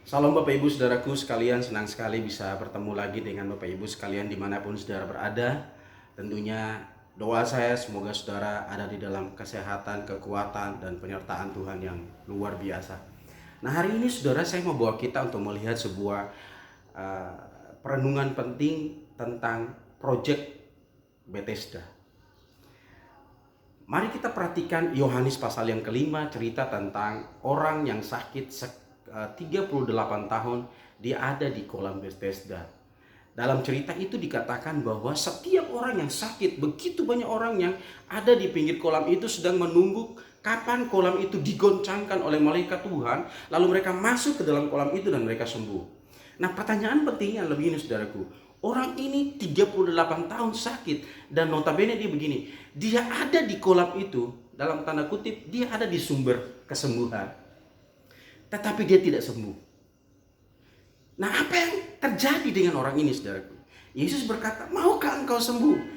Salam Bapak Ibu Saudaraku sekalian, senang sekali bisa bertemu lagi dengan Bapak Ibu sekalian dimanapun saudara berada. Tentunya doa saya semoga saudara ada di dalam kesehatan, kekuatan, dan penyertaan Tuhan yang luar biasa. Nah, hari ini saudara, saya mau bawa kita untuk melihat sebuah perenungan penting tentang Project Bethesda. Mari kita perhatikan Yohanes pasal yang kelima, cerita tentang orang yang sakit 38 tahun, dia ada di kolam Bethesda. Dalam cerita itu dikatakan bahwa setiap orang yang sakit, begitu banyak orang yang ada di pinggir kolam itu sedang menunggu kapan kolam itu digoncangkan oleh malaikat Tuhan, lalu mereka masuk ke dalam kolam itu dan mereka sembuh. Nah, pertanyaan pentingnya lebih ini saudaraku. Orang ini 38 tahun sakit dan notabene dia begini, dia ada di kolam itu, dalam tanda kutip, dia ada di sumber kesembuhan, tetapi dia tidak sembuh. Nah, apa yang terjadi dengan orang ini saudaraku? Yesus berkata, maukah engkau sembuh?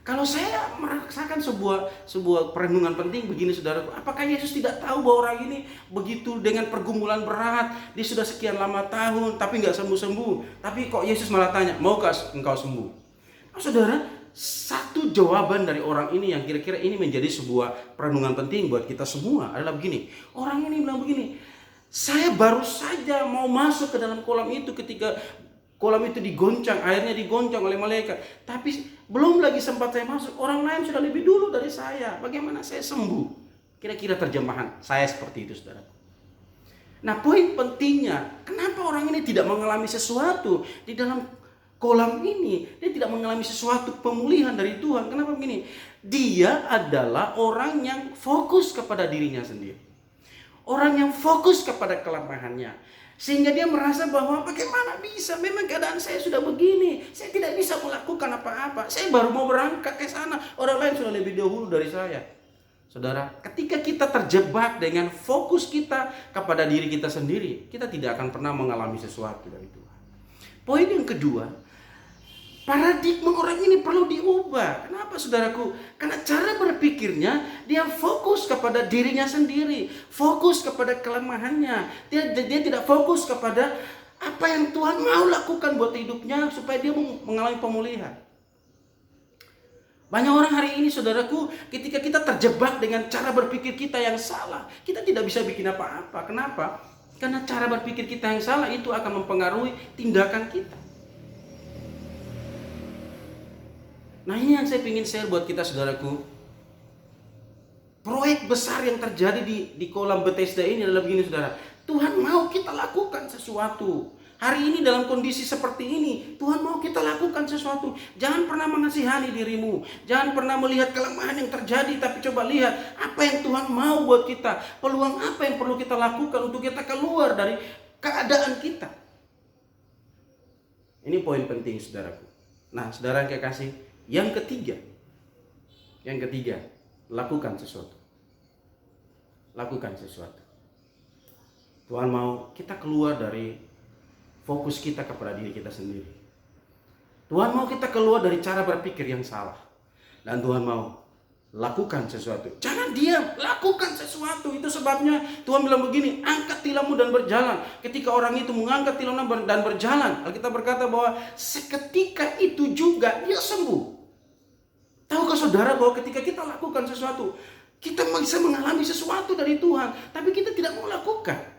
Kalau saya merasakan sebuah perenungan penting begini saudaraku, apakah Yesus tidak tahu bahwa orang ini begitu dengan pergumulan berat, dia sudah sekian lama tahun tapi nggak sembuh-sembuh, tapi kok Yesus malah tanya, maukah engkau sembuh? Nah, saudara, satu jawaban dari orang ini yang kira-kira ini menjadi sebuah perenungan penting buat kita semua adalah begini. Orang ini bilang begini, saya baru saja mau masuk ke dalam kolam itu ketika kolam itu digoncang, airnya digoncang oleh malaikat. Tapi belum lagi sempat saya masuk, orang lain sudah lebih dulu dari saya. Bagaimana saya sembuh? Kira-kira terjemahan saya seperti itu, saudara. Nah, poin pentingnya, kenapa orang ini tidak mengalami sesuatu di dalam kolam ini? Dia tidak mengalami sesuatu pemulihan dari Tuhan. Kenapa begini? Dia adalah orang yang fokus kepada dirinya sendiri. Orang yang fokus kepada kelemahannya. Sehingga dia merasa bahwa bagaimana bisa, memang keadaan saya sudah begini, saya tidak bisa melakukan apa-apa, saya baru mau berangkat ke sana, orang lain sudah lebih dahulu dari saya. Saudara, ketika kita terjebak dengan fokus kita kepada diri kita sendiri, kita tidak akan pernah mengalami sesuatu dari Tuhan. Poin yang kedua, paradigma orang ini perlu diubah. Kenapa saudaraku? Karena cara berpikirnya dia fokus kepada dirinya sendiri, fokus kepada kelemahannya. Dia tidak fokus kepada apa yang Tuhan mau lakukan buat hidupnya supaya dia mengalami pemulihan. Banyak orang hari ini saudaraku, ketika kita terjebak dengan cara berpikir kita yang salah, kita tidak bisa bikin apa-apa. Kenapa? Karena cara berpikir kita yang salah itu akan mempengaruhi tindakan kita. Nah, ini yang saya ingin share buat kita saudaraku. Proyek besar yang terjadi di kolam Bethesda ini adalah begini saudara. Tuhan mau kita lakukan sesuatu. Hari ini dalam kondisi seperti ini, Tuhan mau kita lakukan sesuatu. Jangan pernah mengasihani dirimu. Jangan pernah melihat kelemahan yang terjadi, tapi coba lihat apa yang Tuhan mau buat kita. Peluang apa yang perlu kita lakukan untuk kita keluar dari keadaan kita. Ini poin penting saudaraku. Nah, saudara yang kekasih, yang ketiga, lakukan sesuatu. Lakukan sesuatu. Tuhan mau kita keluar dari fokus kita kepada diri kita sendiri. Tuhan mau kita keluar dari cara berpikir yang salah. Dan Tuhan mau lakukan sesuatu. Jangan diam, lakukan sesuatu. Itu sebabnya Tuhan bilang begini, angkat tilammu dan berjalan. Ketika orang itu mengangkat tilamnya dan berjalan, Alkitab berkata bahwa seketika itu juga dia sembuh. Tahukah saudara bahwa ketika kita lakukan sesuatu, kita bisa mengalami sesuatu dari Tuhan, tapi kita tidak mau lakukan.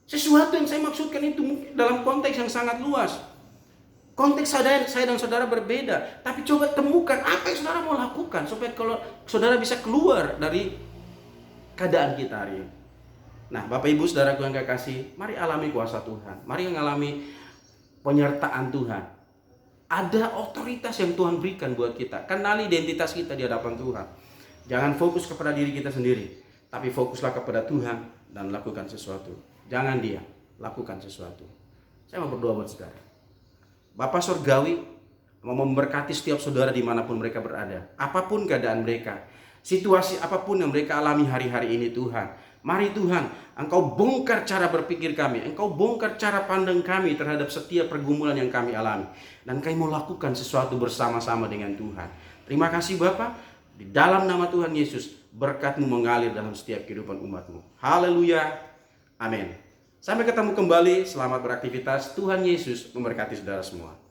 Sesuatu yang saya maksudkan itu dalam konteks yang sangat luas. Konteks saya dan saudara berbeda, tapi coba temukan apa yang saudara mau lakukan supaya kalau saudara bisa keluar dari keadaan kita hari ini. Nah, Bapak Ibu saudaraku yang kekasih, mari alami kuasa Tuhan. Mari mengalami penyertaan Tuhan. Ada otoritas yang Tuhan berikan buat kita. Kenali identitas kita di hadapan Tuhan. Jangan fokus kepada diri kita sendiri, tapi fokuslah kepada Tuhan dan lakukan sesuatu. Jangan diam, lakukan sesuatu. Saya mau berdoa buat saudara. Bapa Surgawi mau memberkati setiap saudara dimanapun mereka berada. Apapun keadaan mereka, situasi apapun yang mereka alami hari-hari ini Tuhan. Mari Tuhan, Engkau bongkar cara berpikir kami. Engkau bongkar cara pandang kami terhadap setiap pergumulan yang kami alami. Dan kami mau lakukan sesuatu bersama-sama dengan Tuhan. Terima kasih Bapa. Di dalam nama Tuhan Yesus, berkat-Mu mengalir dalam setiap kehidupan umat-Mu. Haleluya. Amin. Sampai ketemu kembali, selamat beraktivitas. Tuhan Yesus memberkati saudara semua.